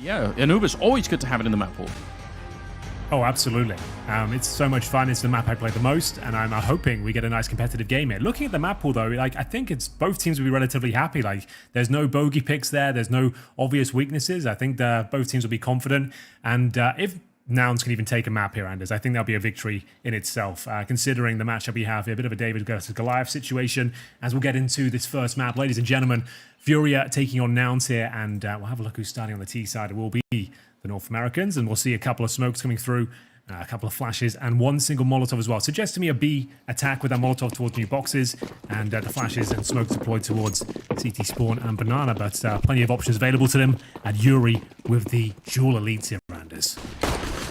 yeah, Anuba's always good to have it in the map pool. Oh, absolutely. It's so much fun. It's the map I play the most, and I'm hoping we get a nice competitive game here. Looking at the map pool, though, like I think it's both teams will be relatively happy. Like, there's no bogey picks there. There's no obvious weaknesses. I think both teams will be confident. And if Nouns can even take a map here, Anders, I think that'll be a victory in itself, considering the matchup we have here. A bit of a David versus Goliath situation as we'll get into this first map. Ladies and gentlemen, FURIA taking on Nouns here, and we'll have a look who's starting on the T side. It will be the North Americans, and we'll see a couple of smokes coming through, a couple of flashes, and one single Molotov as well. Suggest to me a B attack with that Molotov towards new boxes, and the flashes and smoke deployed towards CT Spawn and Banana, but plenty of options available to them, and Yuri with the dual elites here, Anders.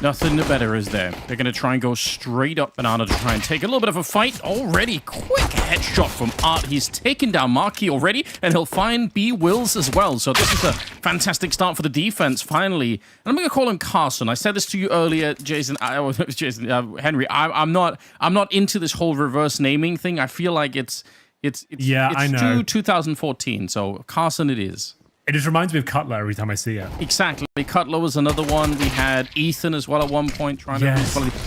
Nothing better, is there? They're going to try and go straight up Banana to try and take a little bit of a fight already. Quick headshot from Art. He's taken down Marquis already, and he'll find B. Wills as well. So this is a fantastic start for the defense, finally. And I'm going to call him Carson. I said this to you earlier, Jason. Henry. I'm not into this whole reverse naming thing. I feel like it's I know. 2014. So Carson it is. It just reminds me of Cutler every time I see it. Exactly. Cutler was another one. We had Ethan as well at one point trying to.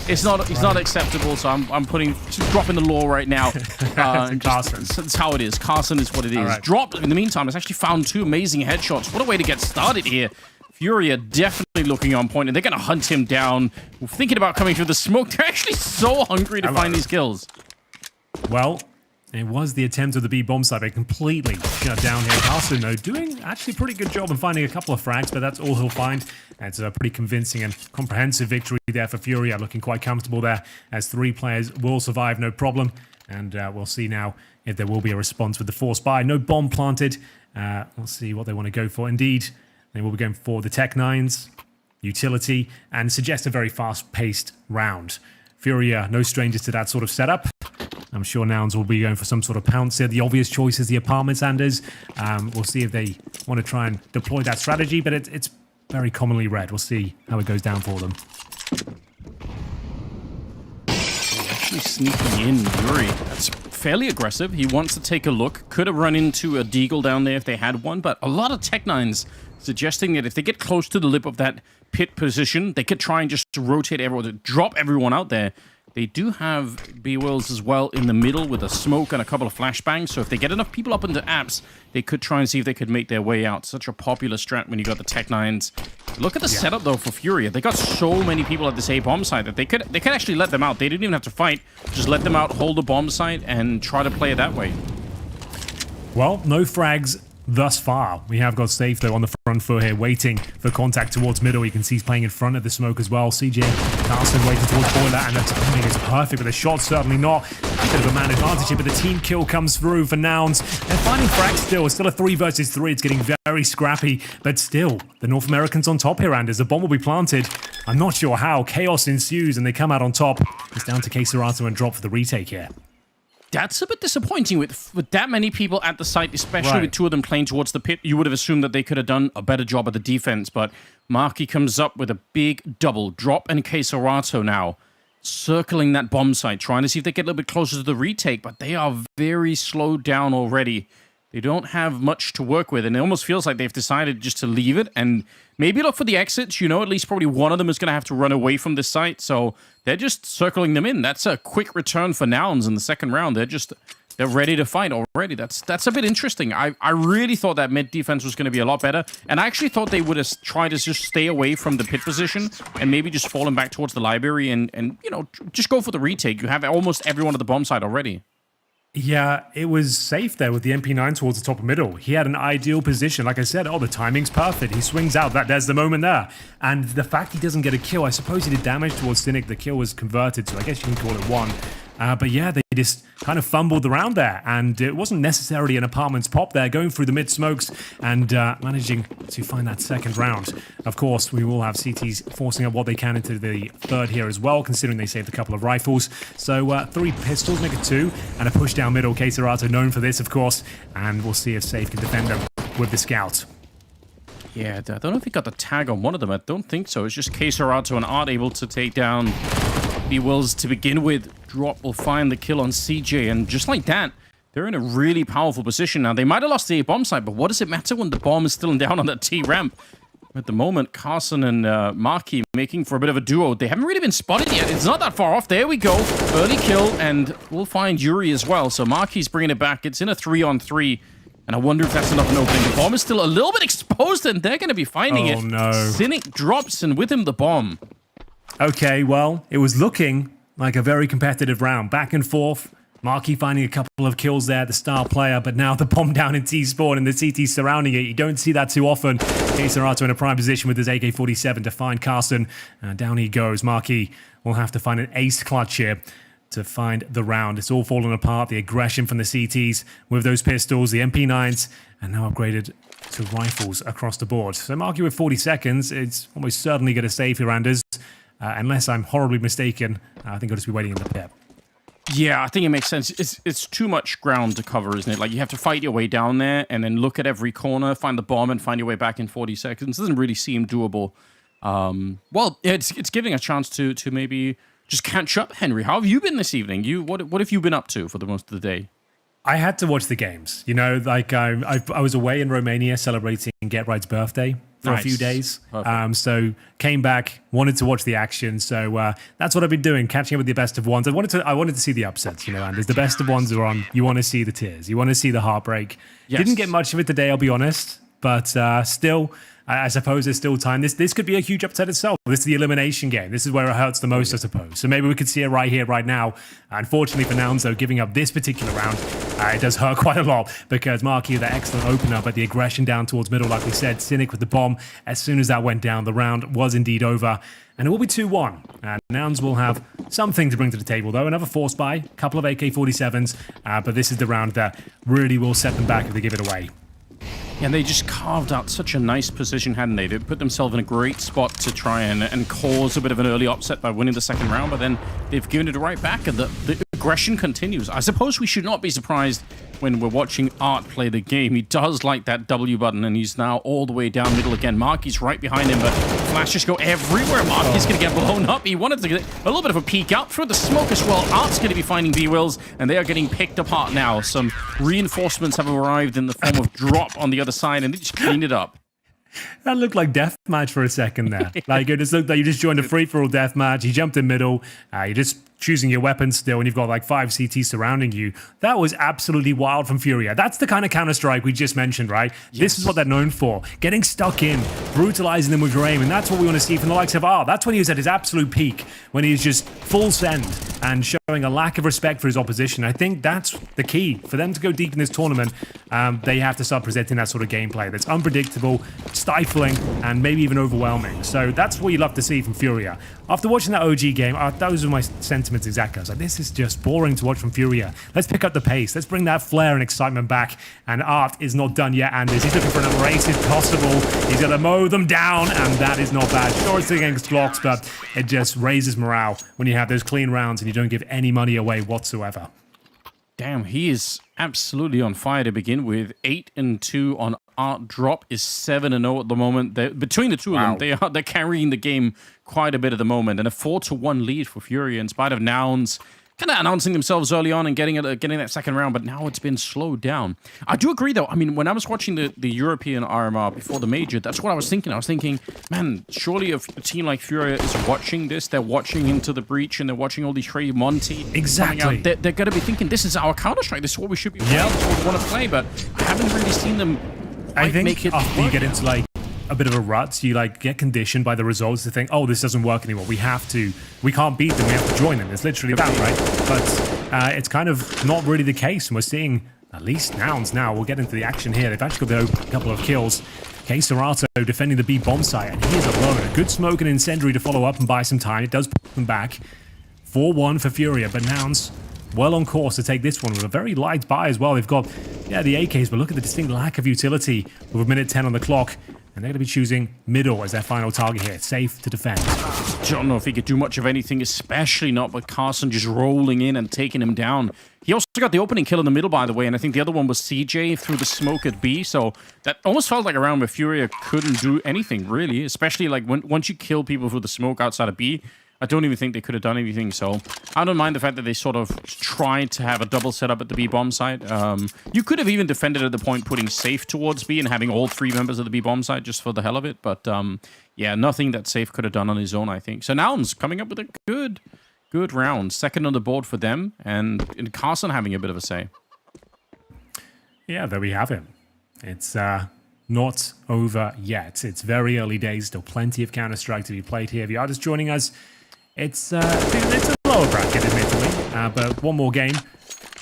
It's not acceptable. So I'm dropping the law right now. Carson. That's how it is. Carson is what it is. Right. Dropped in the meantime. It's actually found 2 amazing headshots. What a way to get started here. FURIA definitely looking on point, and they're going to hunt him down. We're thinking about coming through the smoke. They're actually so hungry to find these kills. Well, it was the attempt of the B bomb site, but completely shut down here. Carson, though, doing actually a pretty good job in finding a couple of frags, but that's all he'll find. And it's a pretty convincing and comprehensive victory there for FURIA, looking quite comfortable there, as 3 players will survive, no problem. And we'll see now if there will be a response with the force buy. No bomb planted. We'll see what they want to go for. Indeed, they will be going for the Tech 9s, utility, and suggest a very fast-paced round. FURIA, no strangers to that sort of setup. I'm sure Nouns will be going for some sort of pounce here. The obvious choice is the apartments, Anders. We'll see if they want to try and deploy that strategy, but it's very commonly read. We'll see how it goes down for them. Actually sneaking in Yuri. That's fairly aggressive. He wants to take a look. Could have run into a Deagle down there if they had one, but a lot of Tech 9s suggesting that if they get close to the lip of that pit position, they could try and just rotate everyone, drop everyone out there. They do have B. Wills as well in the middle with a smoke and a couple of flashbangs. So if they get enough people up into apps, they could try and see if they could make their way out. Such a popular strat when you got the Tech 9s. Look at the setup, though, for FURIA. They got so many people at this A bomb site that they could actually let them out. They didn't even have to fight. Just let them out, hold the bomb site, and try to play it that way. Well, no frags thus far. We have got Safe, though, on the front foot here, waiting for contact towards middle. You can see he's playing in front of the smoke as well. CJ Carson waiting towards Boiler, and the timing is perfect, but the shot certainly not. A bit of a man advantage here, but the team kill comes through for Nouns. They're finding frags still. It's still a 3 versus 3. It's getting very scrappy, but still, the North Americans on top here, Anders. The bomb will be planted. I'm not sure how. Chaos ensues, and they come out on top. It's down to Queserato and Drop for the retake here. That's a bit disappointing with that many people at the site, especially with 2 of them playing towards the pit. You would have assumed that they could have done a better job at the defense, but Marquis comes up with a big double. Drop and Queserato now circling that bomb site, trying to see if they get a little bit closer to the retake, but they are very slowed down already. They don't have much to work with, and it almost feels like they've decided just to leave it and maybe look for the exits. You know, at least probably one of them is going to have to run away from this site, so they're just circling them in. That's a quick return for Nouns in the second round. They're ready to fight already. That's a bit interesting. I really thought that mid defense was going to be a lot better, and I actually thought they would have tried to just stay away from the pit position and maybe just fallen back towards the library and you know, just go for the retake. You have almost everyone at the bomb site already. Yeah, it was Safe there with the MP9 towards the top of middle. He had an ideal position. Like I said, the timing's perfect. He swings out. There's the moment there. And the fact he doesn't get a kill, I suppose he did damage towards Cynic. The kill was converted, so I guess you can call it 1. But yeah, they just kind of fumbled around there, and it wasn't necessarily an apartment's pop there, going through the mid smokes and managing to find that second round. Of course, we will have CTs forcing up what they can into the third here as well, considering they saved a couple of rifles. So 3 pistols, make it 2, and a push down middle. Queserato known for this, of course, and we'll see if Safe can defend them with the scout. Yeah, I don't know if he got the tag on one of them. I don't think so. It's just Queserato and Art able to take down B. Wills to begin with. Drop will find the kill on CJ, and just like that, they're in a really powerful position now. They might have lost the bomb site, but what does it matter when the bomb is still down on that T ramp? At the moment, Carson and Marky making for a bit of a duo. They haven't really been spotted yet. It's not that far off. There we go. Early kill, and we'll find Yuri as well. So Marky's bringing it back. It's in a 3-on-3. And I wonder if that's enough to open. The bomb is still a little bit exposed, and they're going to be finding it. Oh, no. Cynic drops, and with him, the bomb. Okay, well, it was looking like a very competitive round. Back and forth. Marky finding a couple of kills there, the star player, but now the bomb down in T-spawn and the CT surrounding it. You don't see that too often. Serato in a prime position with his AK-47 to find Carson. Down he goes. Marky will have to find an ace clutch here to find the round. It's all falling apart. The aggression from the CTs with those pistols, the MP9s, and now upgraded to rifles across the board. So Marky with 40 seconds, it's almost certainly going to save here, Anders. Unless I'm horribly mistaken, I think I'll just be waiting in the pit. Yeah, I think it makes sense. It's too much ground to cover, isn't it? Like, you have to fight your way down there and then look at every corner, find the bomb, and find your way back in 40 seconds. It doesn't really seem doable. Well, it's giving a chance to maybe just catch up, Henry. How have you been this evening? What have you been up to for the most of the day? I had to watch the games. You know, like I was away in Romania celebrating Get Right's birthday for a few days. So came back, wanted to watch the action. So that's what I've been doing, catching up with the best of ones. I wanted to see the upsets, you know, and as the best of ones are on, you want to see the tears. You want to see the heartbreak. Yes. Didn't get much of it today, I'll be honest. But still, I suppose there's still time. This could be a huge upset itself. This is the elimination game. This is where it hurts the most, I suppose. So maybe we could see it right here, right now. Unfortunately for Nouns, though, giving up this particular round, it does hurt quite a lot because Marky, that excellent opener, but the aggression down towards middle, like we said, Cynic with the bomb. As soon as that went down, the round was indeed over. And it will be 2-1. And Nouns will have something to bring to the table, though. Another force buy, a couple of AK-47s. But this is the round that really will set them back if they give it away. Yeah, and they just carved out such a nice position, hadn't they? They put themselves in a great spot to try and cause a bit of an early upset by winning the second round, but then they've given it right back, and the aggression continues. I suppose we should not be surprised when we're watching Art play the game. He does like that W button, and he's now all the way down middle again. Marky's right behind him, but flashes go everywhere. Marky's going to get blown up. He wanted to get a little bit of a peek out through the smoke as well. Art's going to be finding B-Wills, and they are getting picked apart now. Some reinforcements have arrived in the form of drop on the other side, and they just cleaned it up. That looked like deathmatch for a second there. Like, it just looked like you just joined a free-for-all deathmatch. You jumped in middle. You're just choosing your weapon still, and you've got like 5 CTs surrounding you. That was absolutely wild from FURIA. That's the kind of Counter-Strike we just mentioned, right? Yes. This is what they're known for. Getting stuck in, brutalizing them with your aim, and that's what we want to see from the likes of Art. That's when he was at his absolute peak, when he's just full send and showing a lack of respect for his opposition. I think that's the key. For them to go deep in this tournament, they have to start presenting that sort of gameplay that's unpredictable, stifling, and maybe even overwhelming. So that's what you love to see from FURIA. After watching that OG game, those were my sentiments exactly. I was like, this is just boring to watch from FURIA. Let's pick up the pace. Let's bring that flair and excitement back. And Art is not done yet, Anders. He's looking for another ace if possible. He's going to mow them down, and that is not bad. Sure, it's against blocks, but it just raises morale when you have those clean rounds and you don't give any money away whatsoever. Damn, he is absolutely on fire to begin with. 8-2 on Art. Drop is 7-0 at the moment. Between the two of them, they're carrying the game quite a bit at the moment, and a 4-1 lead for FURIA in spite of Nouns kind of announcing themselves early on and getting that second round, but now it's been slowed down. I do agree, though. I mean, when I was watching the European RMR before the major, that's what I was thinking. I was thinking, man, surely if a team like FURIA is watching this, they're watching Into the Breach, and they're watching all these Trey Monty. Exactly. They're going to be thinking, this is our Counter-Strike. This is what we should be playing. This is what we want to play, but I haven't really seen them make it after you get into, like, a bit of a rut, you like get conditioned by the results to think, oh, this doesn't work anymore. We can't beat them. We have to join them. It's literally that, right? But it's kind of not really the case. And we're seeing at least Nouns now. We'll get into the action here. They've actually got a couple of kills. Serato defending the B bomb site, and he is alone. A good smoke and incendiary to follow up and buy some time. It does put them back. 4-1 for FURIA, but Nouns well on course to take this one with a very light buy as well. They've got, the AKs, but look at the distinct lack of utility with a minute 10 on the clock. And they're going to be choosing middle as their final target here. Safe to defend. Don't know if he could do much of anything, especially not with Carson just rolling in and taking him down. He also got the opening kill in the middle, by the way, and I think the other one was CJ through the smoke at B, so that almost felt like a round where FURIA couldn't do anything, really, especially like once you kill people through the smoke outside of B. I don't even think they could have done anything. So I don't mind the fact that they sort of tried to have a double setup at the B bomb site. You could have even defended at the point putting Safe towards B and having all 3 members of the B bomb site just for the hell of it. But yeah, nothing that Safe could have done on his own, I think. So Nouns coming up with a good round. Second on the board for them, and Carson having a bit of a say. Yeah, there we have it. It's not over yet. It's very early days. Still plenty of Counter-Strike to be played here. If you are just joining us, it's a lower bracket, admittedly. But one more game,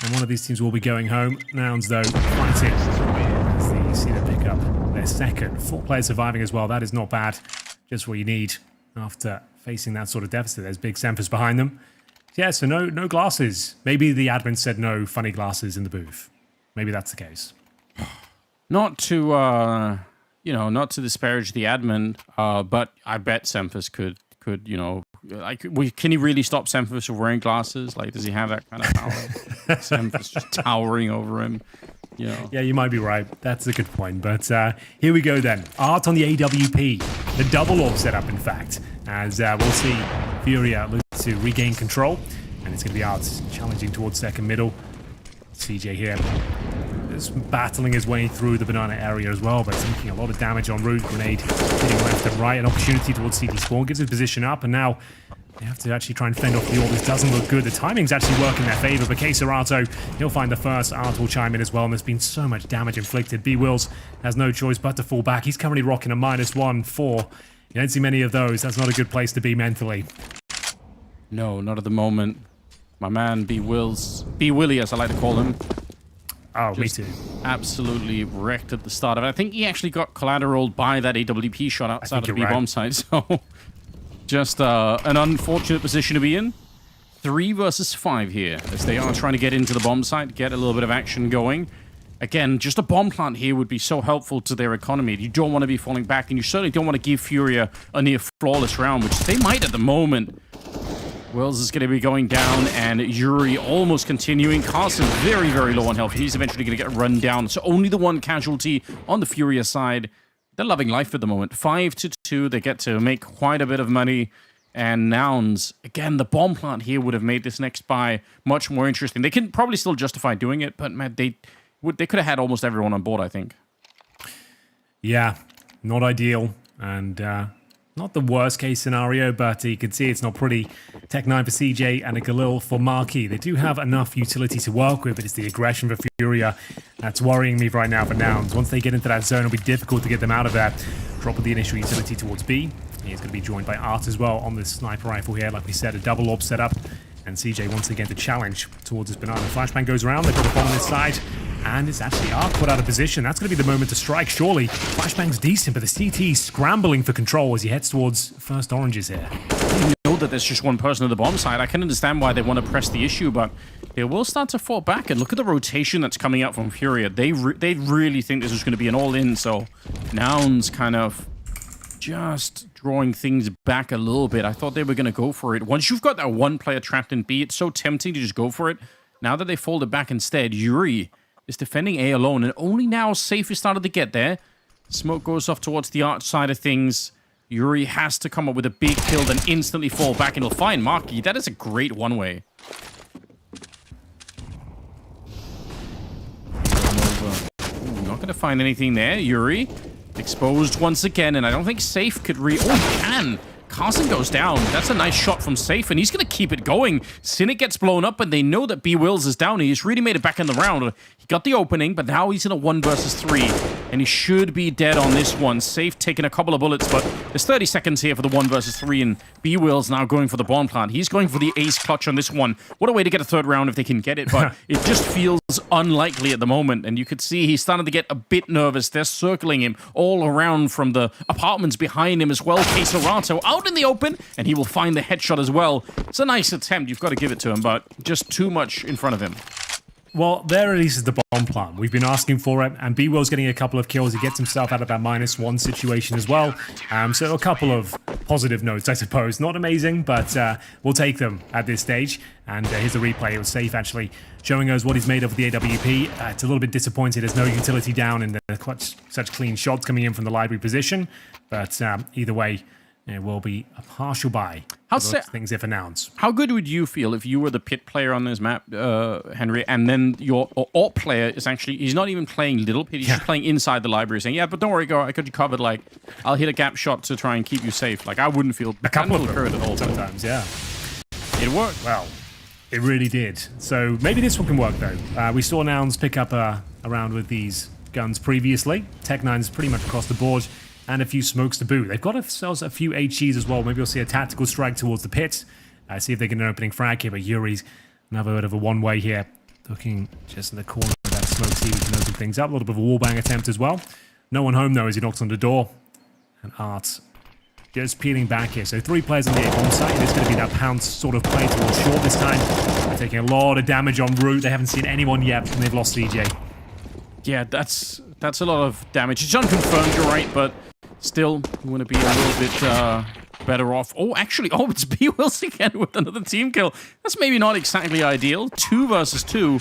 and one of these teams will be going home. Nouns, though, fighting as you see them pick up their second. 4 players surviving as well. That is not bad. Just what you need after facing that sort of deficit. There's big Semphis behind them. Yeah, so no glasses. Maybe the admin said no funny glasses in the booth. Maybe that's the case. Not to, not to disparage the admin, but I bet Semphis could, can he really stop Semphis from wearing glasses? Like, does he have that kind of power? Semphis just towering over him. Yeah, you might be right. That's a good point. But here we go then. Art on the AWP. The double orb setup, in fact. As we'll see FURIA look to regain control. And it's going to be Art challenging towards second middle. CJ here just battling his way through the banana area as well, but taking a lot of damage en route. Grenade hitting left and right. An opportunity towards CT spawn. Gives his position up, and now they have to actually try and fend off the orb. This doesn't look good. The timing's actually working in their favor, but Keserato, he'll find the first. Art will chime in as well, and there's been so much damage inflicted. B-Wills has no choice but to fall back. He's currently rocking a -1-4. You don't see many of those. That's not a good place to be mentally. No, not at the moment. My man, B-Willie, as I like to call him. Oh, me too. Absolutely wrecked at the start of it. I think he actually got collateraled by that AWP shot outside of the B-bomb site, so just an unfortunate position to be in. 3 versus 5 here, as they are trying to get into the bomb site, get a little bit of action going. Again, just a bomb plant here would be so helpful to their economy. You don't want to be falling back, and you certainly don't want to give FURIA a near flawless round, which they might at the moment. Wells is going to be going down, and Yuri almost continuing. Carson very, very low on health. He's eventually going to get run down. So only the one casualty on the FURIA side. They're loving life at the moment. 5-2. They get to make quite a bit of money. And Nouns, again, the bomb plant here would have made this next buy much more interesting. They can probably still justify doing it, but man, they could have had almost everyone on board, I think. Yeah, not ideal. And not the worst case scenario, but you can see it's not pretty. Tech 9 for CJ and a Galil for Marquis. They do have enough utility to work with, but it's the aggression for FURIA that's worrying me right now for Nouns. Once they get into that zone, it'll be difficult to get them out of there. Drop of the initial utility towards B. He's going to be joined by Art as well on this sniper rifle here. Like we said, a double orb setup. And CJ once again to challenge towards this banana. Flashbang goes around. They've got the bomb on this side. And it's actually Art put out of position. That's going to be the moment to strike, surely. Flashbang's decent, but the CT scrambling for control as he heads towards first oranges here. You know that there's just one person at the bomb side. I can understand why they want to press the issue, but they will start to fall back. And look at the rotation that's coming out from FURIA. They really think this is going to be an all-in, so Nouns kind of just drawing things back a little bit. I thought they were going to go for it. Once you've got that one player trapped in B, it's so tempting to just go for it. Now that they folded back instead, Yuri is defending A alone, and only now Safe is starting to get there. Smoke goes off towards the arch side of things. Yuri has to come up with a big kill, then instantly fall back, and he'll find Marquis. That is a great one-way. Not going to find anything there. Yuri exposed once again, and I don't think Safe could Oh, he can! Carson goes down. That's a nice shot from Safe, and he's going to keep it going. Cynic gets blown up, and they know that B-Wills is down. He's really made it back in the round. He got the opening, but now he's in a 1 versus 3, and he should be dead on this one. Safe taking a couple of bullets, but there's 30 seconds here for the 1 versus 3, and B-Wills now going for the bomb plant. He's going for the ace clutch on this one. What a way to get a third round if they can get it, but it just feels unlikely at the moment, and you could see he's starting to get a bit nervous. They're circling him all around from the apartments behind him as well. Keserato out in the open, and he will find the headshot as well. It's a nice attempt, you've got to give it to him, but just too much in front of him. Well, there releases the bomb plant. We've been asking for it, and B-Will's getting a couple of kills. He gets himself out of that -1 situation as well. So a couple of positive notes, I suppose. Not amazing, but we'll take them at this stage. And here's the replay. It was Safe, actually, showing us what he's made of with the AWP. It's a little bit disappointed. There's no utility down, and such clean shots coming in from the library position. But either way, It will be a partial buy. Things if announced. How good would you feel if you were the pit player on this map, Henry, and then your AWP player is actually, he's not even playing little pit, he's just playing inside the library saying, yeah, but don't worry, go, I got you covered, like, I'll hit a gap shot to try and keep you safe. Like, I wouldn't feel a couple of hurt at all. Sometimes, yeah. It worked. Well, it really did. So maybe this one can work, though. We saw Nouns pick up a round with these guns previously. Tech9's pretty much across the board. And a few smokes to boot. They've got themselves a few HEs as well. Maybe we'll see a tactical strike towards the pit. See if they get an opening frag here. But Yuri's another bit of a one-way here. Looking just in the corner of that smoke, see if we can open things up. A little bit of a wallbang attempt as well. No one home, though, as he knocks on the door. And Art just peeling back here. So 3 players on the A-bomb site. It is going to be that pounce sort of play towards short this time. They're taking a lot of damage en route. They haven't seen anyone yet, and they've lost CJ. Yeah, that's a lot of damage. It's unconfirmed, you're right, but still, you want to be a little bit better off. Oh, actually, it's B Wills again with another team kill. That's maybe not exactly ideal. 2 versus 2.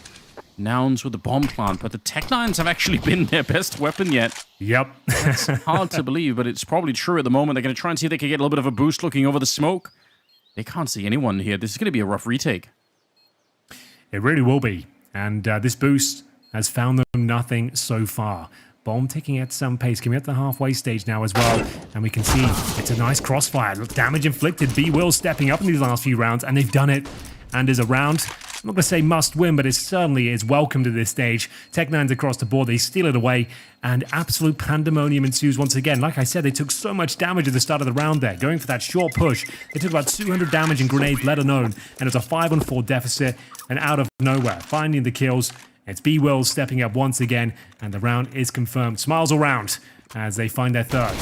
Nouns with the bomb plant, but the Tech9s have actually been their best weapon yet. Yep. It's hard to believe, but it's probably true at the moment. They're going to try and see if they can get a little bit of a boost looking over the smoke. They can't see anyone here. This is going to be a rough retake. It really will be. And this boost has found them nothing so far. Bomb ticking at some pace, coming at the halfway stage now as well. And we can see it's a nice crossfire. Look, damage inflicted. B Will stepping up in these last few rounds, and they've done it. And is a round, I'm not going to say must win, but it certainly is welcome to this stage. Tech9's across the board, they steal it away, and absolute pandemonium ensues once again. Like I said, they took so much damage at the start of the round there, going for that short push. They took about 200 damage in grenades, let alone, and it's a 5-on-4 deficit, and out of nowhere, finding the kills. It's B Wills stepping up once again, and the round is confirmed. Smiles around as they find their third.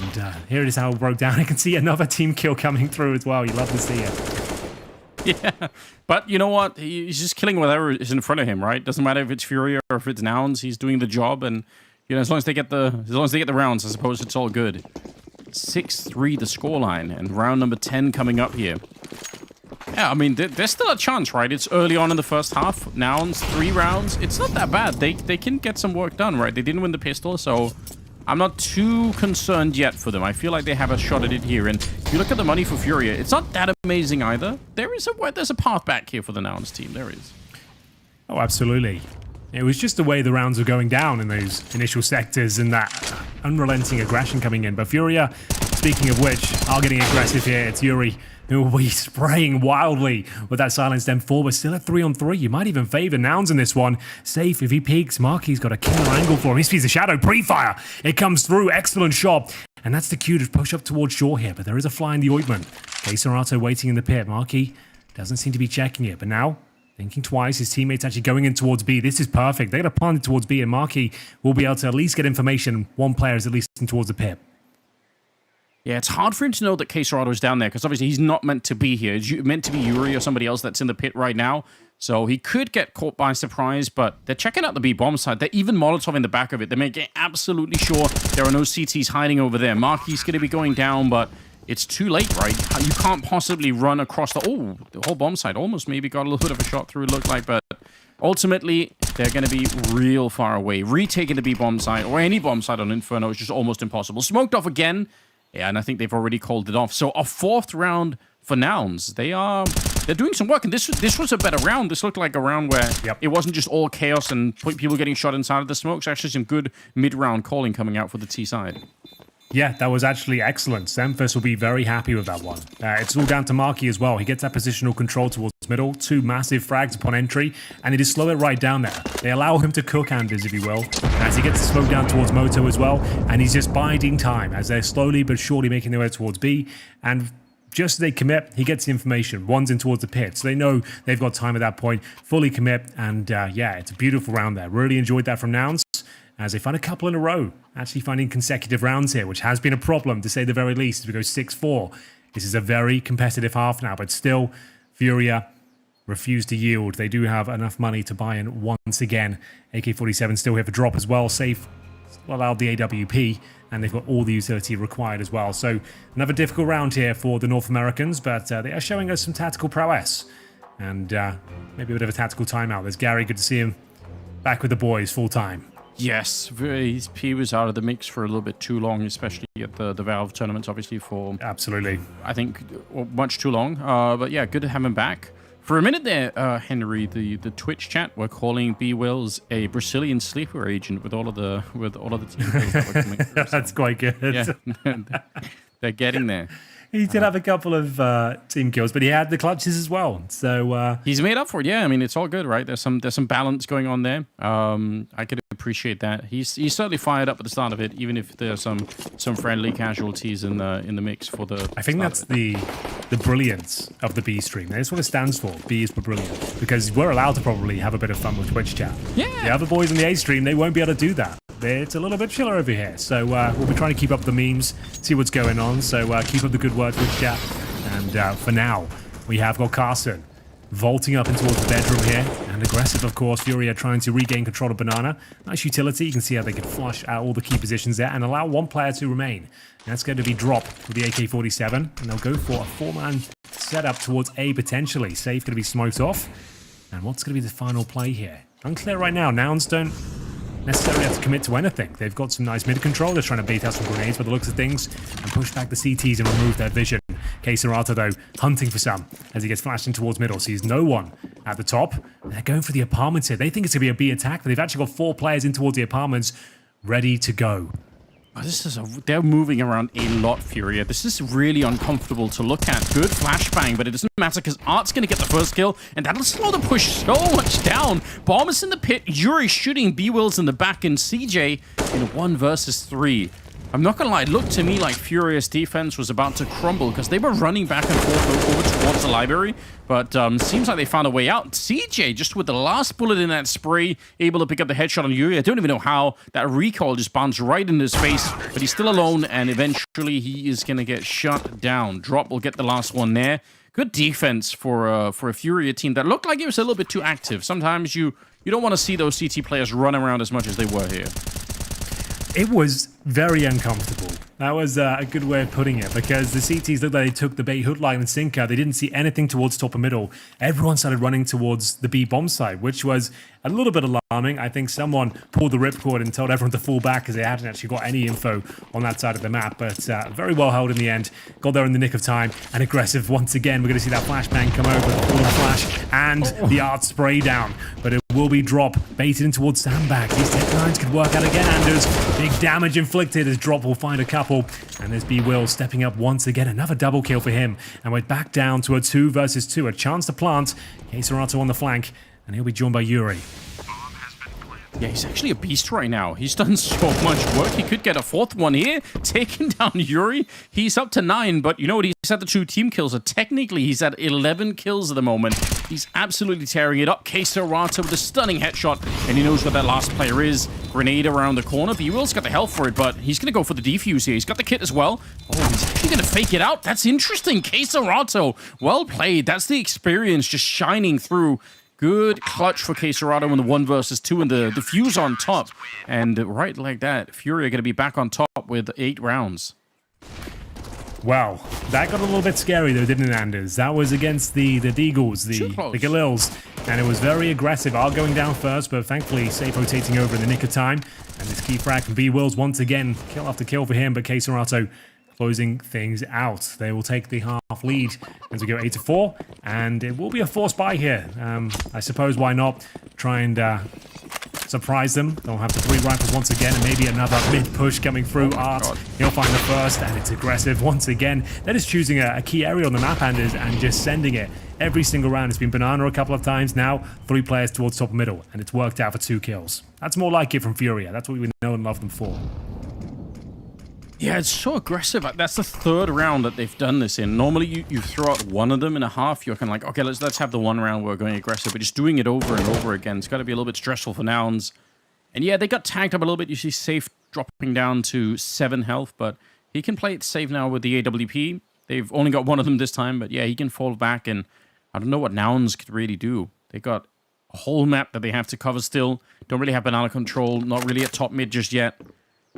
And here it is how it broke down. I can see another team kill coming through as well. You love to see it. Yeah, but you know what? He's just killing whatever is in front of him, right? Doesn't matter if it's FURIA or if it's Nouns. He's doing the job, and you know, as long as they get the rounds, I suppose it's all good. 6-3 the scoreline, and round number 10 coming up here. Yeah, I mean, there's still a chance, right? It's early on in the first half. Nouns, 3 rounds. It's not that bad. They can get some work done, right? They didn't win the pistol, so I'm not too concerned yet for them. I feel like they have a shot at it here. And if you look at the money for FURIA, it's not that amazing either. There's a path back here for the Nouns team. There is. Oh, absolutely. It was just the way the rounds were going down in those initial sectors and that unrelenting aggression coming in. But FURIA, speaking of which, are getting aggressive here. It's Yuri who will be spraying wildly with that silenced M4, but still at 3-on-3. You might even favor Nouns in this one. Safe if he peeks. Marky's got a killer angle for him. He sees the shadow pre-fire. It comes through. Excellent shot. And that's the cue to push up towards shore here, but there is a fly in the ointment. Serato waiting in the pit. Marky doesn't seem to be checking it, but now thinking twice. His teammate's actually going in towards B. This is perfect. They're going to plant it towards B, and Marky will be able to at least get information. One player is at least in towards the pit. Yeah, it's hard for him to know that Serato is down there, because obviously he's not meant to be here. It's meant to be Yuri or somebody else that's in the pit right now. So he could get caught by surprise, but they're checking out the B bomb side. They're even Molotov in the back of it. They're making absolutely sure there are no CTs hiding over there. Marky's going to be going down, but it's too late, right? You can't possibly run across the whole bomb side. Almost maybe got a little bit of a shot through, it looked like, but ultimately, they're going to be real far away. Retaking the B bomb side, or any bomb side on Inferno, is just almost impossible. Smoked off again. Yeah, and I think they've already called it off. So a 4th round for Nouns. They're doing some work, and this was a better round. This looked like a round where it wasn't just all chaos and people getting shot inside of the smokes. Actually, some good mid-round calling coming out for the T side. Yeah, that was actually excellent. Semfus will be very happy with that one. It's all down to Marky as well. He gets that positional control towards middle, 2 massive frags upon entry, and it is slow it right down there. They allow him to cook Anders, if you will, as he gets to slow down towards Moto as well, and he's just biding time as they're slowly but surely making their way towards B, and just as they commit, he gets the information. One's in towards the pit, so they know they've got time at that point. Fully commit, and yeah, it's a beautiful round there. Really enjoyed that from Nouns, as they find a couple in a row. Actually finding consecutive rounds here, which has been a problem, to say the very least, as we go 6-4. This is a very competitive half now, but still, FURIA refuse to yield. They do have enough money to buy in once again. AK-47 still here for drop as well. Safe, allowed the AWP, and they've got all the utility required as well. So another difficult round here for the North Americans, but they are showing us some tactical prowess. And maybe a bit of a tactical timeout. There's Gary, good to see him back with the boys full time. Yes, he was out of the mix for a little bit too long, especially at the Valve tournaments, obviously, for, Absolutely. I think, much too long. But yeah, good to have him back. For a minute there, Henry, the Twitch chat were calling B Wills a Brazilian sleeper agent with all of the team kills that were coming through. That's quite good. Yeah, they're getting there. He did have a couple of team kills, but he had the clutches as well. So he's made up for it. Yeah, I mean, it's all good, right? There's some balance going on there. I could appreciate that. He's certainly fired up at the start of it, even if there's some friendly casualties in the mix for the. I think that's the brilliance of the B stream. That's what it stands for. B is for brilliant, because we're allowed to probably have a bit of fun with Twitch chat. Yeah. The other boys in the A stream, they won't be able to do that. It's a little bit chiller over here. So we'll be trying to keep up the memes, see what's going on. So keep up the good work with chat. And for now, we have got Carson vaulting up in towards the bedroom here. And aggressive, of course. FURIA trying to regain control of Banana. Nice utility. You can see how they can flush out all the key positions there and allow one player to remain. And that's going to be Drop with the AK-47. And they'll go for a four-man setup towards A potentially. Safe going to be smoked off. And what's going to be the final play here? Unclear right now. Nouns don't necessarily have to commit to anything. They've got some nice mid control. They're trying to bait out some grenades by the looks of things and push back the CTs and remove their vision. Queserato, though, hunting for some as he gets flashed in towards middle. Sees no one at the top. And they're going for the apartments here. They think it's going to be a B attack, but they've actually got 4 players in towards the apartments ready to go. They're moving around a lot, FURIA. This is really uncomfortable to look at. Good flashbang, but it doesn't matter because Art's going to get the first kill, and that'll slow the push so much down. Bomb is in the pit. Yuri shooting B-Wills in the back, and CJ in 1 versus 3. I'm not going to lie, it looked to me like FURIA's defense was about to crumble because they were running back and forth over towards the library, but seems like they found a way out. CJ, just with the last bullet in that spray, able to pick up the headshot on Yuri. I don't even know how that recoil just bounced right in his face, but he's still alone, and eventually he is going to get shut down. Drop will get the last one there. Good defense for a FURIA team that looked like it was a little bit too active. Sometimes you don't want to see those CT players run around as much as they were here. It was very uncomfortable. That was a good way of putting it, because the CTs looked like they took the bait hook, line, and sinker. They didn't see anything towards top and middle. Everyone started running towards the B bomb side, which was a little bit alarming. I think someone pulled the ripcord and told everyone to fall back because they hadn't actually got any info on that side of the map, but very well held in the end. Got there in the nick of time, and aggressive once again. We're going to see that flashbang come over, the falling flash, and the art spray down, but it will be Drop baited in towards sandbags. These tech lines could work out again, Anders. Big damage inflicted as Drop will find a couple, and there's B-Will stepping up once again. Another double kill for him, and we're back down to a 2 versus 2. A chance to plant. Queserato on the flank, and he'll be joined by Yuri. Yeah, he's actually a beast right now. He's done so much work. He could get a 4th one here. Taking down Yuri. He's up to 9, but you know what? He's at the 2 team kills, so technically he's at 11 kills at the moment. He's absolutely tearing it up. Queserato with a stunning headshot, and he knows where that last player is. Grenade around the corner. B-Will's got the health for it, but he's going to go for the defuse here. He's got the kit as well. Oh, he's actually going to fake it out. That's interesting. Queserato, well played. That's the experience just shining through. Good clutch for Queserato in the 1 versus 2 and the defuse on top. And right like that, FURIA going to be back on top with 8 rounds. Well, that got a little bit scary though, didn't it, Anders? That was against the Deagles, the Galils, and it was very aggressive. Are going down first, but thankfully safe rotating over in the nick of time. And this key frag from B-Wills once again, kill after kill for him, but Queserato closing things out. They will take the half lead as we go 8-4, and it will be a forced buy here. I suppose why not try and surprise them. They'll have the 3 rifles once again, and maybe another mid push coming through. Art, he'll find the first, and it's aggressive once again. They're just choosing a key area on the map, Anders, and just sending it every single round. It's been Banana a couple of times now, 3 players towards top middle, and it's worked out for 2 kills. That's more like it from FURIA. That's what we know and love them for. Yeah, it's so aggressive. That's the 3rd round that they've done this in. Normally, you throw out one of them in a half. You're kind of like, okay, let's have the 1 round where we're going aggressive. But just doing it over and over again, it's got to be a little bit stressful for Nouns. And yeah, they got tagged up a little bit. You see Safe dropping down to 7 health, but he can play it safe now with the AWP. They've only got one of them this time, but yeah, he can fall back. And I don't know what Nouns could really do. They got a whole map that they have to cover still. Don't really have banana control. Not really at top mid just yet.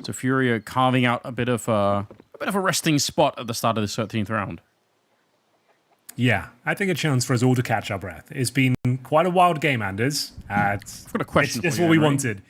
So FURIA carving out a bit of a resting spot at the start of the 13th round. Yeah, I think a chance for us all to catch our breath. It's been quite a wild game, Anders. I've got a question. It's just what we wanted.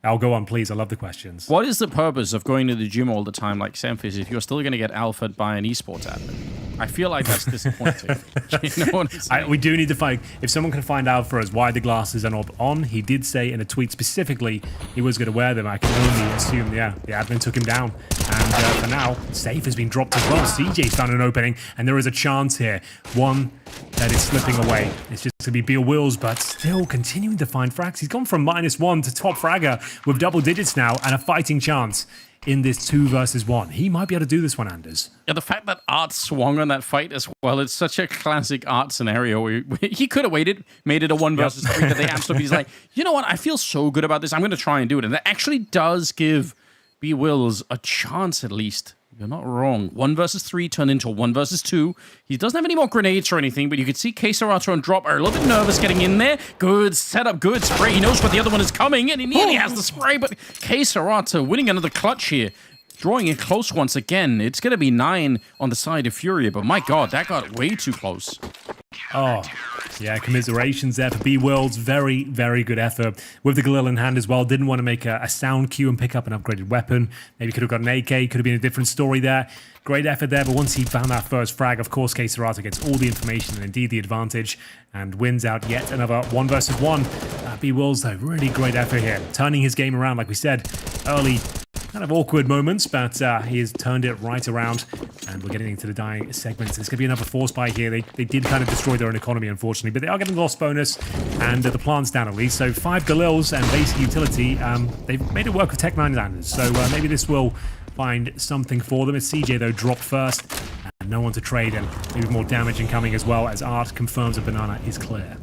I'll go on, please. I love the questions. What is the purpose of going to the gym all the time like Semphis if you're still going to get alphaed by an esports admin? I feel like that's disappointing. You know what I'm saying? We do need to find, if someone can find out for us why the glasses are not on. He did say in a tweet specifically he was going to wear them. I can only assume, the admin took him down. And for now, safe has been dropped as well. CJ's found an opening, and there is a chance here. One that is slipping away. It's just going to be Beal Wills, but still continuing to find frags. He's gone from -1 to top fragger with double digits now and a fighting chance in this 2 versus 1. He might be able to do this one, Anders. Yeah, the fact that Art swung on that fight as well, it's such a classic Art scenario where he could have waited, made it a 1 versus 3, but they absolutely, he's like, you know what, I feel so good about this, I'm going to try and do it. And that actually does give B. Wills a chance at least. You're not wrong. 1 versus 3 turned into 1 versus 2. He doesn't have any more grenades or anything, but you can see Keserato and Drop are a little bit nervous getting in there. Good setup, good spray. He knows what the other one is coming, and he nearly has the spray, but Keserato winning another clutch here. Drawing it close once again. It's going to be 9 on the side of FURIA, but my god, that got way too close. Oh, yeah, commiserations there for B Worlds. Very, very good effort with the Galil in hand as well. Didn't want to make a sound cue and pick up an upgraded weapon. Maybe could have got an AK, could have been a different story there. Great effort there, but once he found that first frag, of course, Keserato gets all the information and indeed the advantage and wins out yet another 1 versus 1. B Worlds, though, really great effort here. Turning his game around, like we said, early kind of awkward moments, but he has turned it right around, and we're getting into the dying segments. There's going to be another force buy here. They did kind of destroy their own economy, unfortunately, but they are getting the loss bonus, and the plant's down at least. So 5 Galils and basic utility. They've made it work with Tech 9 landers, so maybe this will find something for them. It's CJ, though, dropped first, and no one to trade, and maybe more damage incoming as well, as Art confirms a banana is clear.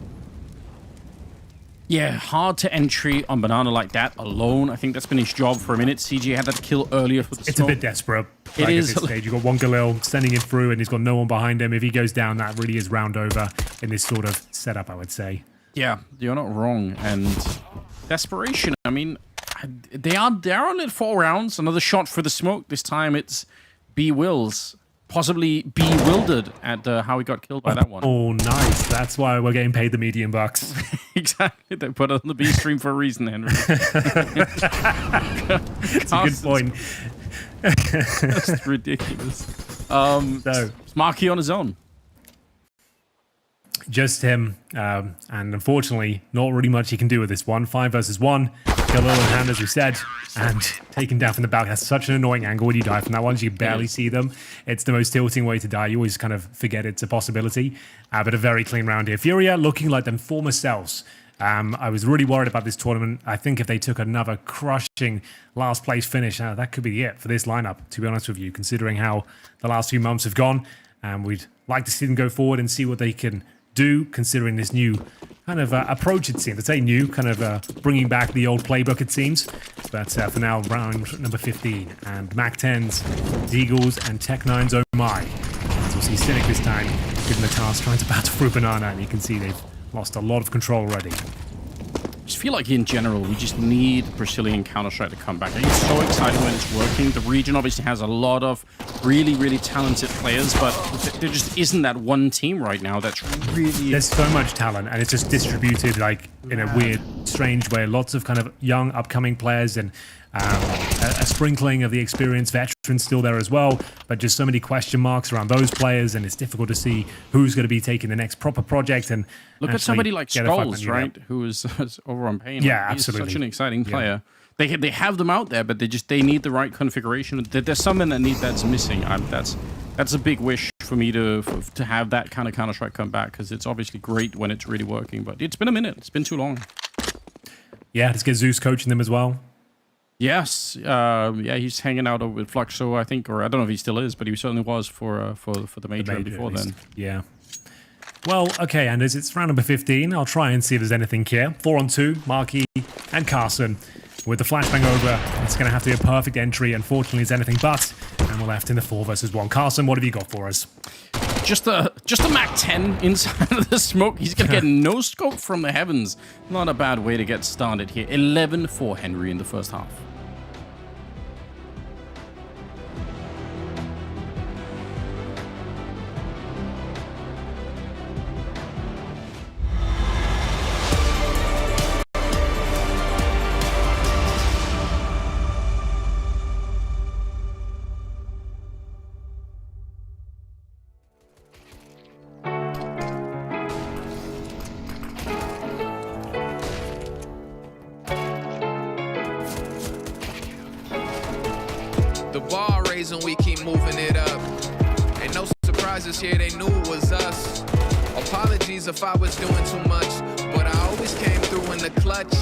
Yeah, hard to entry on Banana like that alone. I think that's been his job for a minute. CG had that kill earlier for the It's smoke. a bit desperate. It is. At this stage, you've got one Galil sending it through, and he's got no one behind him. If he goes down, that really is round over in this sort of setup, I would say. Yeah, you're not wrong. And desperation, I mean, they are on it 4 rounds. Another shot for the smoke. This time it's B. Wills. Possibly bewildered at how he got killed by that one. Oh, nice. That's why we're getting paid the medium bucks. Exactly. They put it on the B stream for a reason, Henry. That's a good point. That's ridiculous. So, Marky on his own. Just him, and unfortunately, not really much he can do with this one. 5 versus 1. Galil in hand, as we said, and taken down from the back. That's such an annoying angle when you die from that one. You can barely see them. It's the most tilting way to die. You always kind of forget it's a possibility. But a very clean round here. FURIA looking like them former selves. I was really worried about this tournament. I think if they took another crushing last place finish, that could be it for this lineup, to be honest with you, considering how the last few months have gone. We'd like to see them go forward and see what they can do, considering this new kind of approach, it seems. I'd say new, kind of bringing back the old playbook, it seems. But for now, round number 15. And Mac 10s, Deagles, and Tech 9's Oh My. As we'll see Cynic this time, given the task, trying to battle through Banana, and you can see they've lost a lot of control already. I just feel like in general, we just need Brazilian Counter-Strike to come back. It's so exciting when it's working. The region obviously has a lot of really, really talented players, but there just isn't that one team right now that's really... There's so much talent, and it's just distributed like in a weird, strange way. Lots of kind of young, upcoming players, and a sprinkling of the experienced veterans still there as well, but just so many question marks around those players, and it's difficult to see who's going to be taking the next proper project. And look at somebody like Skulls, right, who is over on Pain. Yeah, He's absolutely. Such an exciting player. Yeah. They have them out there, but they need the right configuration. There's something that's missing. That's a big wish for me to have that kind of Counter-Strike come back, because it's obviously great when it's really working, but it's been a minute. It's been too long. Yeah, let's get Zeus coaching them as well. Yes, yeah, he's hanging out over with Fluxo, I think, or I don't know if he still is, but he certainly was for the major before then. Yeah. Well, okay, Anders, it's round number 15. I'll try and see if there's anything here. 4 on 2, Marky and Carson. With the flashbang over, it's going to have to be a perfect entry. Unfortunately, it's anything but, and we're left in the 4 versus 1. Carson, what have you got for us? Just a Mac 10 inside of the smoke. He's going to get no scope from the heavens. Not a bad way to get started here. 11 for Henry in the first half. The bar raising, we keep moving it up. Ain't no surprises here, they knew it was us. Apologies if I was doing too much, but I always came through in the clutch.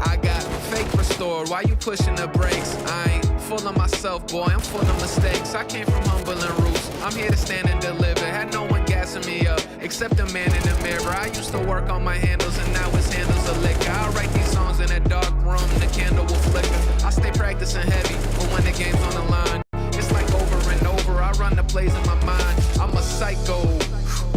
I got fake restored, why you pushing the brakes? I ain't full of myself, boy, I'm full of mistakes. I came from humbling roots, I'm here to stand and deliver. Had no one gassing me up, except the man in the mirror. I used to work on my handles, and now his handles are liquor. I write these songs in a dark room, the candle will flicker. I stay practicing heavy, but when the game's on the line, it's like over and over. I run the plays in my mind, I'm a psycho,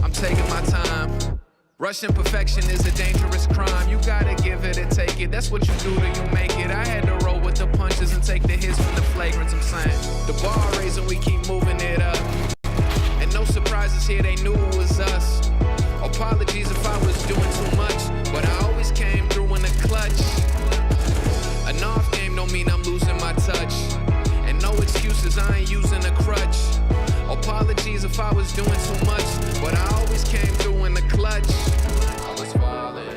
I'm taking my time. Rushing perfection is a dangerous crime. You gotta give it and take it. That's what you do till you make it. I had to roll with the punches and take the hits from the flagrants. I'm saying the bar raising, we keep moving it up. And no surprises here, they knew it was us. Apologies if I was doing too much, but I always came through in the clutch. An off game don't mean I'm losing my touch. And no excuses, I ain't using a crutch. Apologies if I was doing too much, but I always came through in the clutch. I was falling,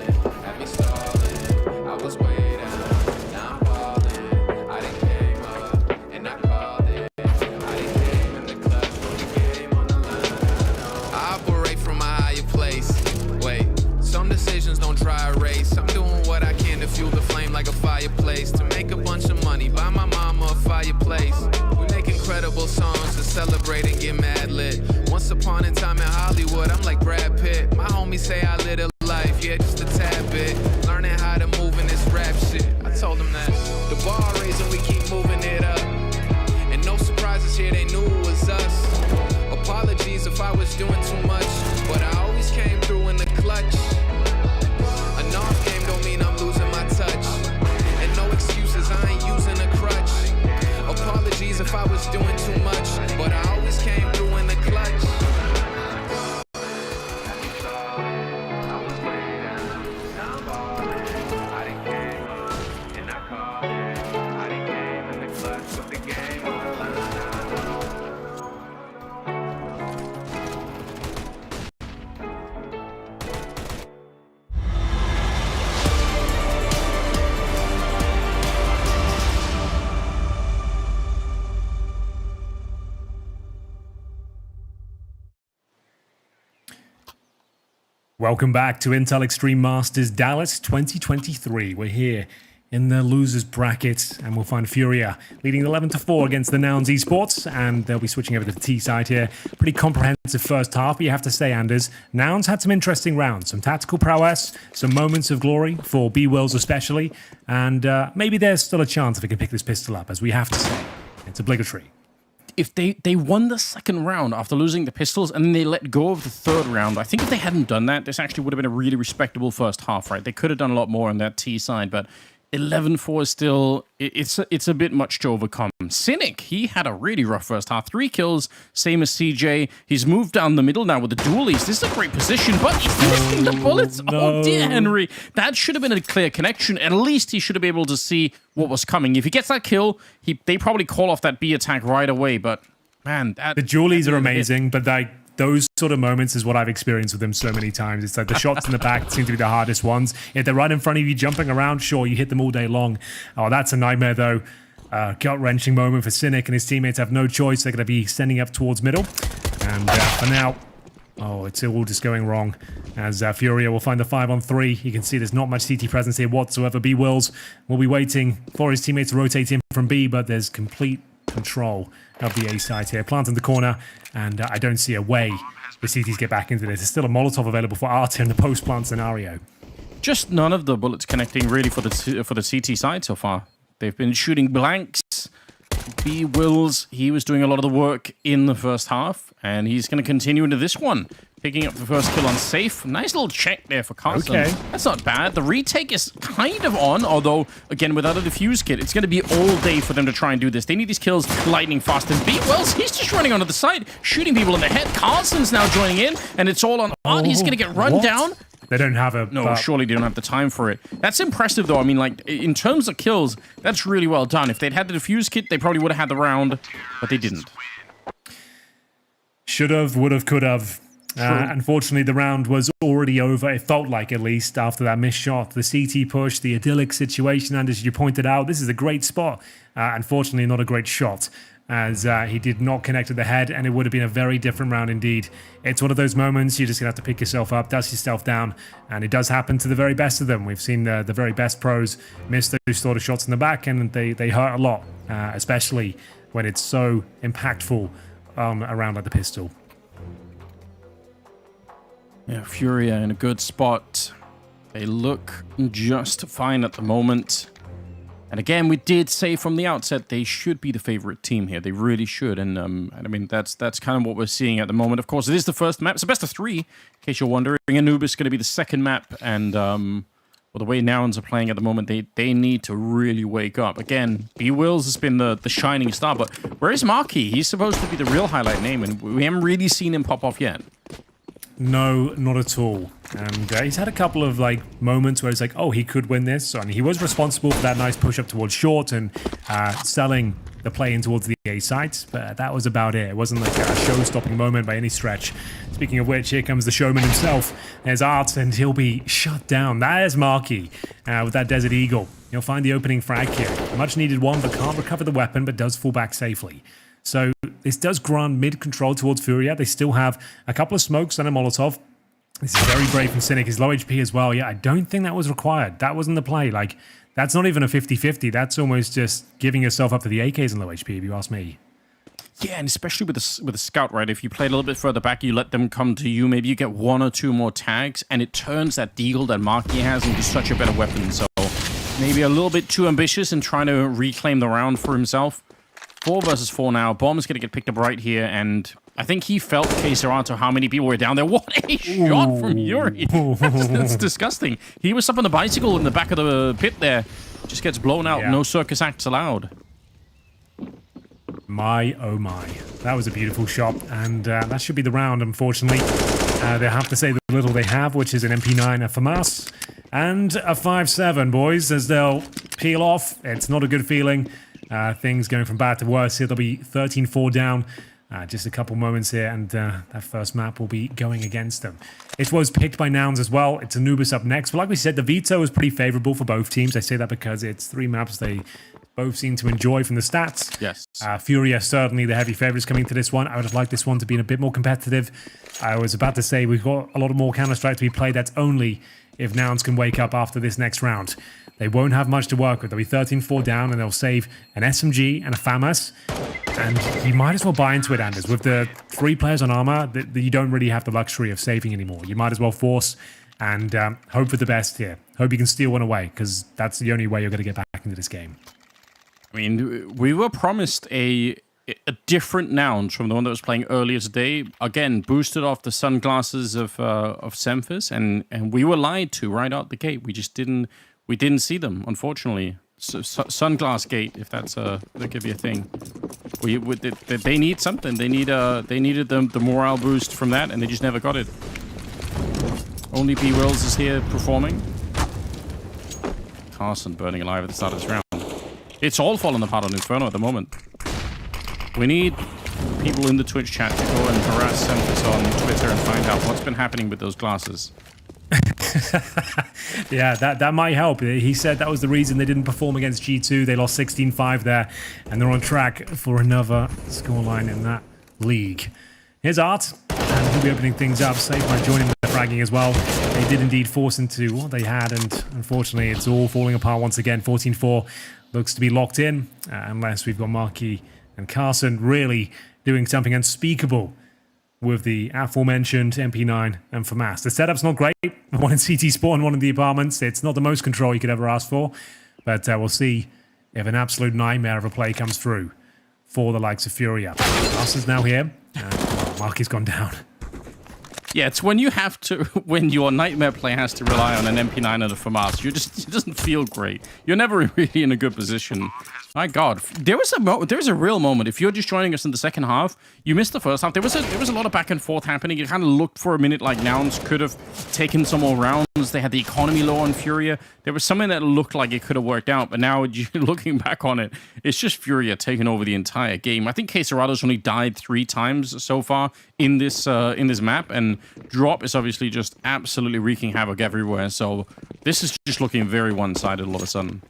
had me stalling. I was way down, now I'm falling. I done came up, and I called it. I done came in the clutch, put the game on the line. I operate from a higher place. Wait, some decisions don't try a race. I'm doing what I can to fuel the flame like a fireplace. To make a bunch of money, buy my mama a fireplace. We make incredible songs to celebrate and get mad lit. Once upon a time in Hollywood, I'm like Brad Pitt. My homies say I lit a life, yeah, just a tad bit. Learning how to move in this rap shit. I told them that the bar raising, we keep moving it up. And no surprises here, they knew it was us. Apologies if I was doing too much, but I always came through in the clutch. An off game don't mean I'm losing my touch. And no excuses, I ain't using a crutch. Apologies if I was doing too much, but I always came through in the clutch. Welcome back to Intel Extreme Masters Dallas 2023. We're here in the losers bracket, and we'll find FURIA leading 11-4 against the Nouns esports, and they'll be switching over to the T side here. Pretty comprehensive first half, but you have to say, Anders, Nouns had some interesting rounds, some tactical prowess, some moments of glory for B-Wills especially, and maybe there's still a chance if we can pick this pistol up, as we have to say. It's obligatory. If they won the second round after losing the pistols and then they let go of the third round, I think if they hadn't done that, this actually would have been a really respectable first half, right? They could have done a lot more on that T side, but 11-4 is still, it's a bit much to overcome. Cynic, he had a really rough first half. 3 kills, same as CJ. He's moved down the middle now with the dualies. This is a great position, but he's missing the bullets. No. Oh, dear Henry. That should have been a clear connection. At least he should have been able to see what was coming. If he gets that kill, they probably call off that B attack right away, but man, the dualies are amazing, but those sort of moments is what I've experienced with them so many times. It's like the shots in the back seem to be the hardest ones. If they're right in front of you jumping around, sure, you hit them all day long. Oh, that's a nightmare, though. Gut-wrenching moment for Cynic, and his teammates have no choice. They're going to be sending up towards middle. And for now, oh, it's all just going wrong. As FURIA will find the 5-on-3. You can see there's not much CT presence here whatsoever. B-Wills will be waiting for his teammates to rotate in from B, but there's complete control of the A side here. Plant in the corner, and I don't see a way the CTs get back into this. There's still a Molotov available for Arta in the post-plant scenario. Just none of the bullets connecting really for the CT side so far. They've been shooting blanks. B-Wills, he was doing a lot of the work in the first half, and he's going to continue into this one. Picking up the first kill on safe. Nice little check there for Carson. Okay. That's not bad. The retake is kind of on, although, again, without a defuse kit, it's going to be all day for them to try and do this. They need these kills lightning fast. And B-Wills, he's just running onto the side, shooting people in the head. Carson's now joining in, and it's all on Art. He's going to get run down. They don't have a... No, surely they don't have the time for it. That's impressive, though. I mean, like, in terms of kills, that's really well done. If they'd had the defuse kit, they probably would have had the round, but they didn't. Should have, would have, could have. Unfortunately, the round was already over. It felt like, at least, after that missed shot. The CT push, the idyllic situation, and as you pointed out, this is a great spot. Unfortunately, not a great shot, as he did not connect to the head, and it would have been a very different round indeed. It's one of those moments you're just going to have to pick yourself up, dust yourself down, and it does happen to the very best of them. We've seen the very best pros miss those sort of shots in the back, and they hurt a lot, especially when it's so impactful around like the pistol. Yeah, FURIA in a good spot. They look just fine at the moment. And again, we did say from the outset they should be the favorite team here. They really should. And I mean, that's kind of what we're seeing at the moment. Of course, it is the first map. It's a best of 3, in case you're wondering. Anubis is going to be the second map. And well, the way Nouns are playing at the moment, they need to really wake up. Again, B-Wills has been the shining star. But where is Marky? He's supposed to be the real highlight name. And we haven't really seen him pop off yet. No, not at all. And he's had a couple of moments where it's like, oh, he could win this. And he was responsible for that nice push up towards short and selling the play in towards the A site. But that was about it. It wasn't like a show-stopping moment by any stretch. Speaking of which, here comes the showman himself. There's Art, and he'll be shut down. There's Marky with that Desert Eagle. He'll find the opening frag here. A much-needed one, but can't recover the weapon, but does fall back safely. So this does grant mid-control towards FURIA. They still have a couple of smokes and a Molotov. This is very brave from Cynic. He's low HP as well. Yeah, I don't think that was required. That wasn't the play. That's not even a 50-50. That's almost just giving yourself up to the AKs and low HP, if you ask me. Yeah, and especially with the scout, right? If you play a little bit further back, you let them come to you. Maybe you get 1 or 2 more tags, and it turns that deagle that Marky has into such a better weapon. So maybe a little bit too ambitious in trying to reclaim the round for himself. 4 versus 4 now. Bomb's going to get picked up right here, and I think he felt Queserato how many people were down there. What a shot from Yuri. That's disgusting. He was up on the bicycle in the back of the pit there. Just gets blown out. Yeah. No circus acts allowed. My, oh my. That was a beautiful shot, and that should be the round, unfortunately. They have to say the little they have, which is an MP9, a FAMAS, and a 5-7, boys, as they'll peel off. It's not a good feeling. Things going from bad to worse here. They'll be 13-4 down. Just a couple moments here, and that first map will be going against them. It was picked by Nouns as well. It's Anubis up next. But like we said, the veto is pretty favorable for both teams. I say that because it's 3 maps they both seem to enjoy from the stats. Yes. FURIA, certainly the heavy favorites coming to this one. I would have liked this one to be a bit more competitive. I was about to say we've got a lot more Counter-Strike to be played. That's only if Nouns can wake up after this next round. They won't have much to work with. They'll be 13-4 down, and they'll save an SMG and a FAMAS. And you might as well buy into it, Anders. With the 3 players on armor, you don't really have the luxury of saving anymore. You might as well force and hope for the best here. Hope you can steal one away, because that's the only way you're going to get back into this game. I mean, we were promised a different Nouns from the one that was playing earlier today. Again, boosted off the sunglasses of Semphis, and we were lied to right out the gate. We just didn't see them, unfortunately. Sunglass gate, if that's that could be a thing. They need something. They needed the morale boost from that, and they just never got it. Only B-Wills is here performing. Carson burning alive at the start of this round. It's all falling apart on Inferno at the moment. We need people in the Twitch chat to go and harass Semphis on Twitter and find out what's been happening with those glasses. Yeah, that might help. He said that was the reason they didn't perform against G2. They lost 16-5 there, and they're on track for another scoreline in that league. Here's Art, and he'll be opening things up. Safe by joining the fragging as well. They did indeed force into what they had, and unfortunately it's all falling apart once again. 14-4 looks to be locked in, unless we've got Marky and Carson really doing something unspeakable with the aforementioned MP9 and FAMAS. The setup's not great. One in CT spawn, one in the apartments. It's not the most control you could ever ask for, but we'll see if an absolute nightmare of a play comes through for the likes of FURIA. Carlson's now here. Marky's gone down. Yeah, it's when you have to, when your nightmare play has to rely on an MP9 and a FAMAS. It doesn't feel great. You're never really in a good position. My God, there was a real moment. If you're just joining us in the second half, you missed the first half. There was a lot of back and forth happening. It kind of looked for a minute like Nouns could have taken some more rounds. They had the economy low on FURIA. There was something that looked like it could have worked out, but now looking back on it, it's just FURIA taking over the entire game. I think Queserado's only died 3 times so far in this map, and Drop is obviously just absolutely wreaking havoc everywhere. So this is just looking very one-sided all of a sudden.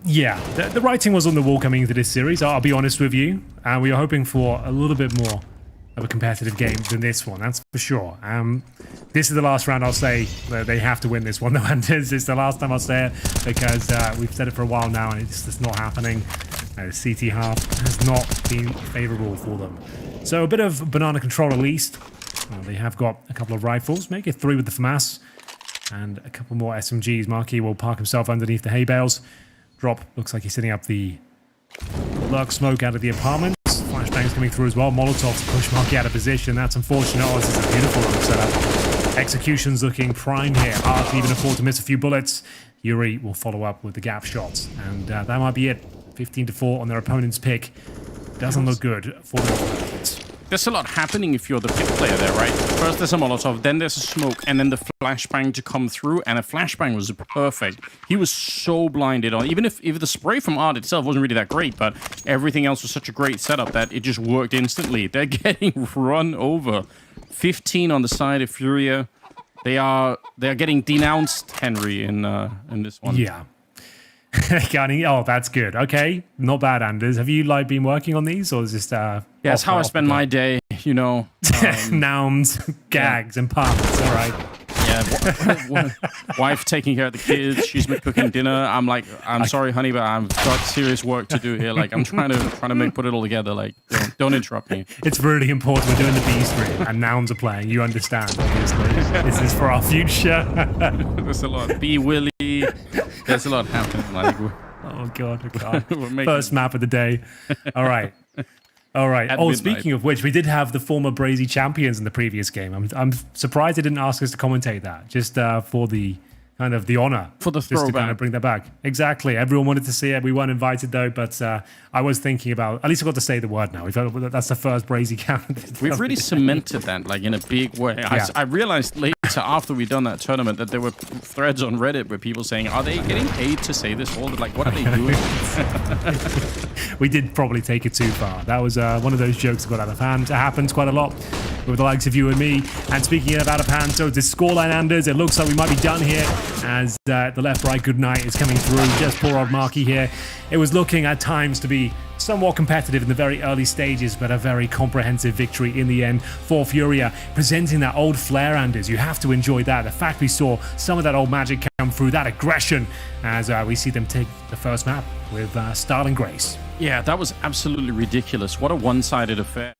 Yeah, the writing was on the wall coming into this series, I'll be honest with you. We were hoping for a little bit more of a competitive game than this one, that's for sure. This is the last round I'll say that they have to win this one, though, and it's the last time I'll say it, because we've said it for a while now, and it's just not happening. The CT half has not been favourable for them. So a bit of banana control at least. They have got a couple of rifles, make it 3 with the FAMAS, and a couple more SMGs. Marquis will park himself underneath the hay bales. Drop looks like he's setting up the lurk smoke out of the apartments. Flashbangs coming through as well. Molotov to push Marquis out of position. That's unfortunate. Oh, this is a beautiful little setup. Execution's looking prime here. Hard to even afford to miss a few bullets. Yuri will follow up with the gap shots. And that might be it. 15-4 on their opponent's pick. Doesn't look good for the There's a lot happening if you're the pit player there, right? First there's a Molotov, then there's a smoke, and then the flashbang to come through, and a flashbang was perfect. He was so blinded on, even if the spray from Art itself wasn't really that great, but everything else was such a great setup that it just worked instantly. They're getting run over. 15 on the side of FURIA. They are getting denounced, Henry, in this one. Yeah. Oh, that's good. Okay, not bad, Anders. Have you been working on these, or is this? Yeah, it's how I spend my day. You know, nouns, gags, and puns. All right. Yeah, wife taking care of the kids. She's been cooking dinner. I'm like, I'm sorry, honey, but I've got serious work to do here. Like, I'm trying to put it all together. Like, don't interrupt me. It's really important. We're doing the B stream, and nouns are playing. You understand, obviously. This is for our future. There's a lot. B Willie. There's a lot happening. Like, oh god. First map of the day. All right. At Oh, midnight. speaking of which, we did have the former Brazy champions in the previous game. I'm surprised they didn't ask us to commentate that, just for the kind of the honor. For the just to throwback. kind of bring that back. Exactly. Everyone wanted to see it. We weren't invited though, but I was thinking about, at least I got to say the word now. That's the first Brazy count. We've really cemented that, like, in a big way. Yeah. I realized later, after we'd done that tournament, that there were threads on Reddit where people saying, are they getting paid to say this all? Like, what are they doing? We did probably take it too far. That was one of those jokes that got out of hand. It happens quite a lot with the likes of you and me. And speaking of out of hand, so the scoreline, Anders, it looks like we might be done here as the left-right good night is coming through. Just poor old Marquis here. It was looking at times to be somewhat competitive in the very early stages, but a very comprehensive victory in the end for FURIA, presenting that old flair, Anders. You have to enjoy that. The fact we saw some of that old magic come through, that aggression, as we see them take the first map with style and grace. Yeah, that was absolutely ridiculous. What a one-sided affair.